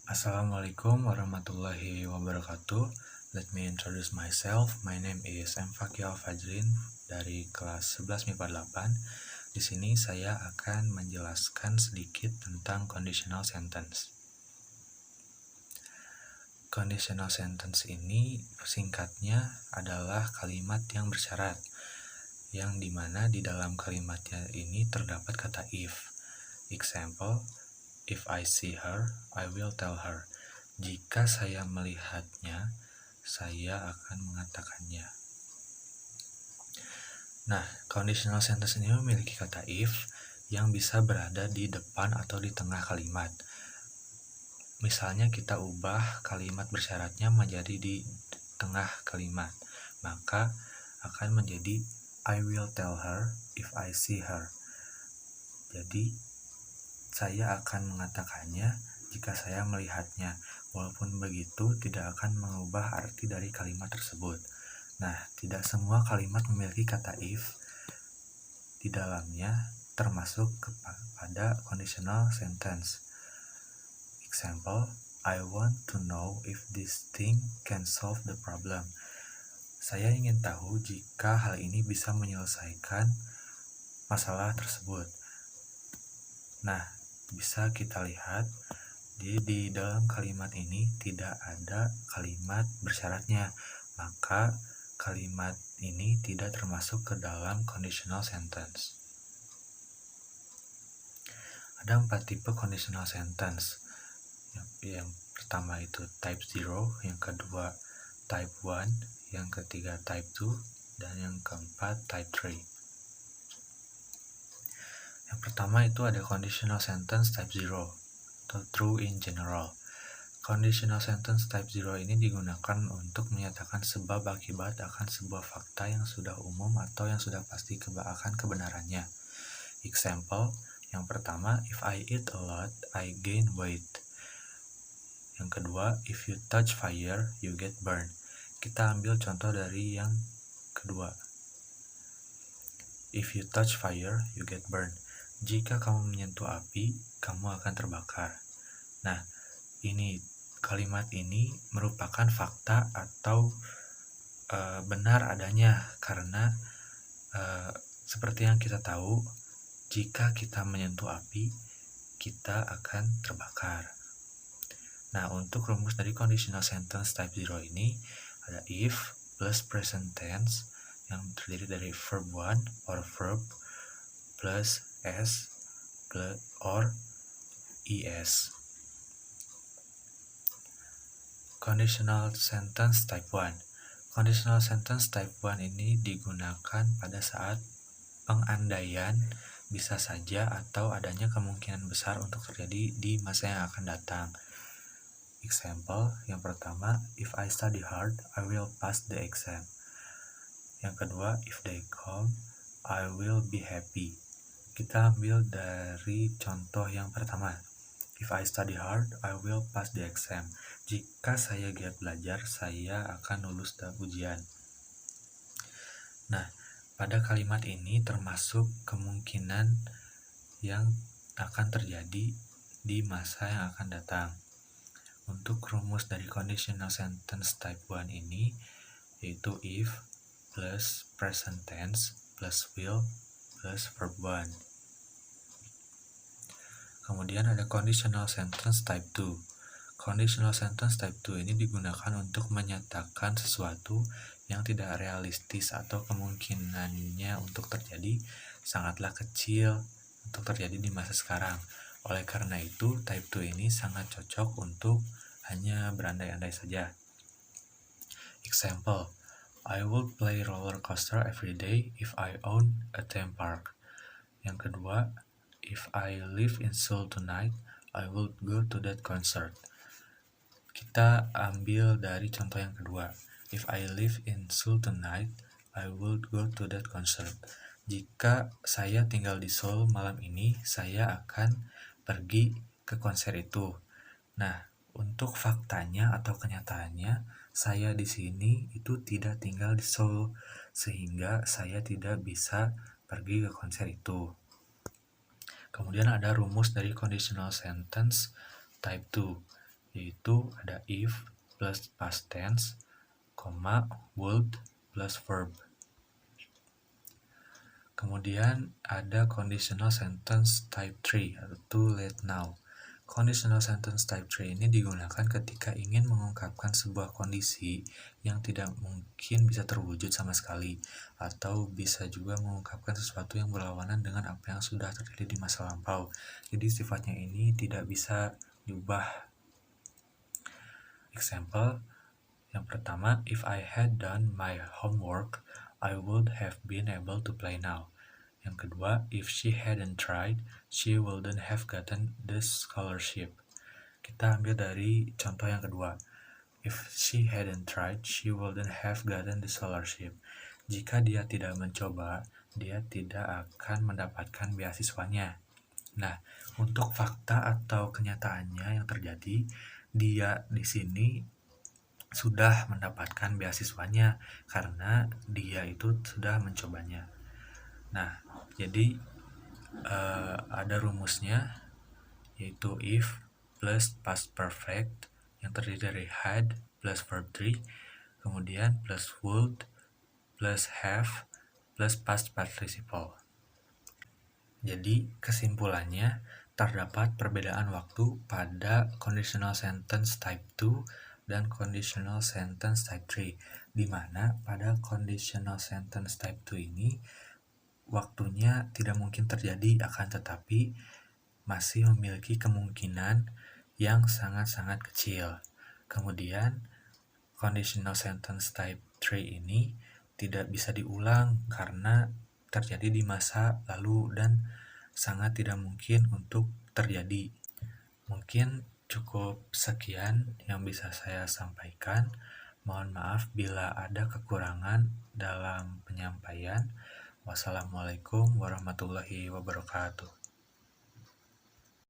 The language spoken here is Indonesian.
Assalamualaikum warahmatullahi wabarakatuh. Let me introduce myself. My name is M. Fakih Al-Fajrin dari kelas 11 MIPA 8. Di sini saya akan menjelaskan sedikit tentang conditional sentence. Conditional sentence ini singkatnya adalah kalimat yang bersyarat, yang dimana di dalam kalimatnya ini terdapat kata if. Example, if I see her, I will tell her. Jika saya melihatnya, saya akan mengatakannya. Nah, conditional sentence ini memiliki kata if yang bisa berada di depan atau di tengah kalimat. Misalnya kita ubah kalimat bersyaratnya menjadi di tengah kalimat, maka akan menjadi I will tell her if I see her. Jadi, saya akan mengatakannya jika saya melihatnya. Walaupun begitu, tidak akan mengubah arti dari kalimat tersebut. Nah, tidak semua kalimat memiliki kata if di dalamnya, termasuk kepada conditional sentence. Example, I want to know if this thing can solve the problem. Saya ingin tahu jika hal ini bisa menyelesaikan masalah tersebut. Nah, bisa kita lihat di dalam kalimat ini tidak ada kalimat bersyaratnya, maka kalimat ini tidak termasuk ke dalam conditional sentence. Ada 4 tipe conditional sentence. Yang pertama itu type 0, yang kedua type 1, yang ketiga type 2, dan yang keempat type 3. Yang pertama itu ada conditional sentence type 0 atau true in general. Conditional sentence type 0 ini digunakan untuk menyatakan sebab akibat akan sebuah fakta yang sudah umum atau yang sudah pasti akan kebenarannya. Example, yang pertama, if I eat a lot, I gain weight. Yang kedua, if you touch fire, you get burned. Kita ambil contoh dari yang kedua. If you touch fire, you get burned. Jika kamu menyentuh api, kamu akan terbakar. Nah, kalimat ini merupakan fakta atau benar adanya karena seperti yang kita tahu, jika kita menyentuh api, kita akan terbakar. Nah, untuk rumus dari conditional sentence type 0 ini ada if plus present tense yang terdiri dari verb 1 or verb plus s plus or es. Conditional sentence type 1. Conditional sentence type 1 ini digunakan pada saat pengandaian bisa saja atau adanya kemungkinan besar untuk terjadi di masa yang akan datang. Example, yang pertama, if I study hard, I will pass the exam. Yang kedua, if they come, I will be happy. Kita ambil dari contoh yang pertama. If I study hard, I will pass the exam. Jika saya giat belajar, saya akan lulus ujian. Nah, pada kalimat ini termasuk kemungkinan yang akan terjadi di masa yang akan datang. Untuk rumus dari conditional sentence type 1 ini yaitu if plus present tense plus will plus verb 1. Kemudian ada conditional sentence type 2. Conditional sentence type 2 ini digunakan untuk menyatakan sesuatu yang tidak realistis atau kemungkinannya untuk terjadi sangatlah kecil untuk terjadi di masa sekarang. Oleh karena itu, type 2 ini sangat cocok untuk hanya berandai-andai saja. Example, I will play roller coaster every day if I own a theme park. Yang kedua, if I live in Seoul tonight, I will go to that concert. Kita ambil dari contoh yang kedua. If I live in Seoul tonight, I will go to that concert. Jika saya tinggal di Seoul malam ini, saya akan pergi ke konser itu. Nah, untuk faktanya atau kenyataannya, saya di sini itu tidak tinggal di Seoul, sehingga saya tidak bisa pergi ke konser itu. Kemudian ada rumus dari conditional sentence type 2, yaitu ada if plus past tense, would plus verb. Kemudian ada conditional sentence type 3 atau too late now. Conditional sentence type 3 ini digunakan ketika ingin mengungkapkan sebuah kondisi yang tidak mungkin bisa terwujud sama sekali, atau bisa juga mengungkapkan sesuatu yang berlawanan dengan apa yang sudah terjadi di masa lampau. Jadi sifatnya ini tidak bisa diubah. Example, yang pertama, if I had done my homework, I would have been able to play now. Yang kedua, if she hadn't tried, she wouldn't have gotten the scholarship. Kita ambil dari contoh yang kedua. If she hadn't tried, she wouldn't have gotten the scholarship. Jika dia tidak mencoba, dia tidak akan mendapatkan beasiswanya. Nah, untuk fakta atau kenyataannya yang terjadi, dia di sini sudah mendapatkan beasiswanya karena dia itu sudah mencobanya. Nah, jadi ada rumusnya, yaitu if plus past perfect yang terdiri dari had plus verb 3, kemudian plus would plus have plus past participle. Jadi kesimpulannya, terdapat perbedaan waktu pada conditional sentence type 2 dan conditional sentence type 3, di mana pada conditional sentence type 2 ini waktunya tidak mungkin terjadi, akan tetapi masih memiliki kemungkinan yang sangat-sangat kecil. Kemudian conditional sentence type 3 ini tidak bisa diulang karena terjadi di masa lalu dan sangat tidak mungkin untuk terjadi. Mungkin cukup sekian yang bisa saya sampaikan. Mohon maaf bila ada kekurangan dalam penyampaian. Wassalamualaikum warahmatullahi wabarakatuh.